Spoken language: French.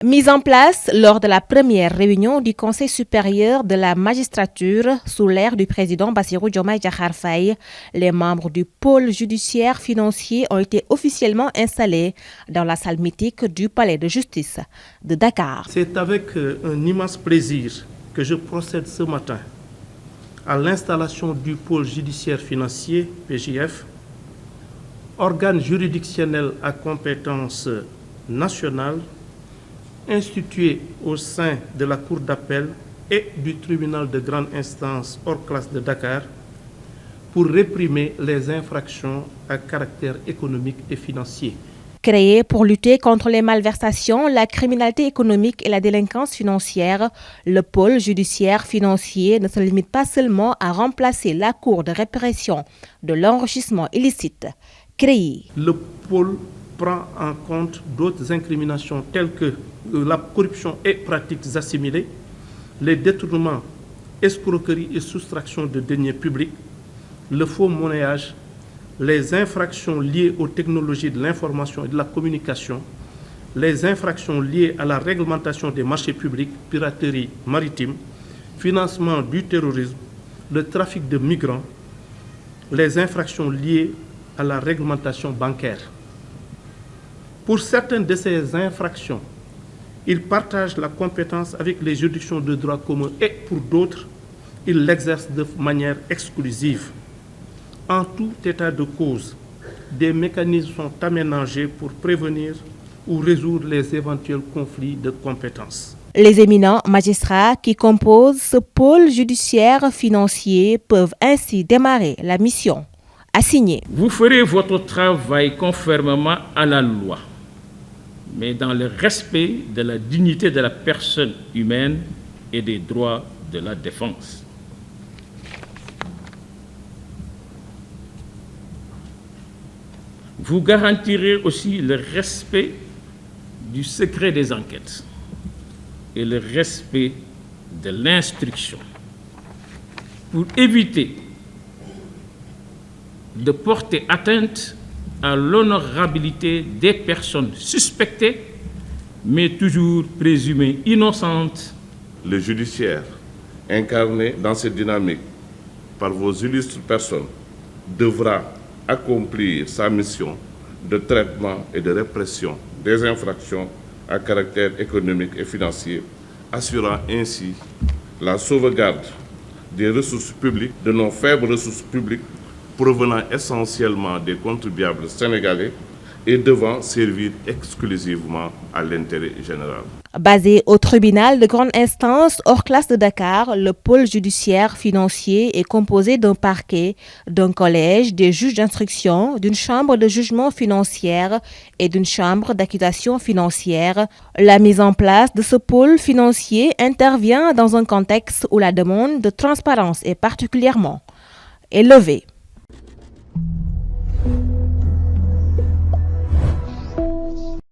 Mise en place lors de la première réunion du Conseil supérieur de la magistrature sous l'ère du président Bassirou Diomaye Diakhar Faye, les membres du pôle judiciaire financier ont été officiellement installés dans la salle mythique du palais de justice de Dakar. C'est avec un immense plaisir que je procède ce matin à l'installation du pôle judiciaire financier, PJF, organe juridictionnel à compétence nationale, institué au sein de la Cour d'appel et du tribunal de grande instance hors classe de Dakar pour réprimer les infractions à caractère économique et financier. Créé pour lutter contre les malversations, la criminalité économique et la délinquance financière, le pôle judiciaire financier ne se limite pas seulement à remplacer la Cour de répression de l'enrichissement illicite créée. Le pôle prend en compte d'autres incriminations telles que la corruption et pratiques assimilées, les détournements, escroqueries et soustraction de deniers publics, le faux monnayage, les infractions liées aux technologies de l'information et de la communication, les infractions liées à la réglementation des marchés publics, piraterie maritime, financement du terrorisme, le trafic de migrants, les infractions liées à la réglementation bancaire. Pour certaines de ces infractions, ils partagent la compétence avec les juridictions de droit commun et pour d'autres, ils l'exercent de manière exclusive. En tout état de cause, des mécanismes sont aménagés pour prévenir ou résoudre les éventuels conflits de compétences. Les éminents magistrats qui composent ce pôle judiciaire financier peuvent ainsi démarrer la mission assignée. Vous ferez votre travail conformément à la loi, mais dans le respect de la dignité de la personne humaine et des droits de la défense. Vous garantirez aussi le respect du secret des enquêtes et le respect de l'instruction pour éviter de porter atteinte à l'honorabilité des personnes suspectées, mais toujours présumées innocentes. Le judiciaire, incarné dans cette dynamique par vos illustres personnes, devra accomplir sa mission de traitement et de répression des infractions à caractère économique et financier, assurant ainsi la sauvegarde des ressources publiques, de nos faibles ressources publiques, provenant essentiellement des contribuables sénégalais et devant servir exclusivement à l'intérêt général. Basé au tribunal de grande instance hors classe de Dakar, le pôle judiciaire financier est composé d'un parquet, d'un collège, des juges d'instruction, d'une chambre de jugement financière et d'une chambre d'accusation financière. La mise en place de ce pôle financier intervient dans un contexte où la demande de transparence est particulièrement élevée.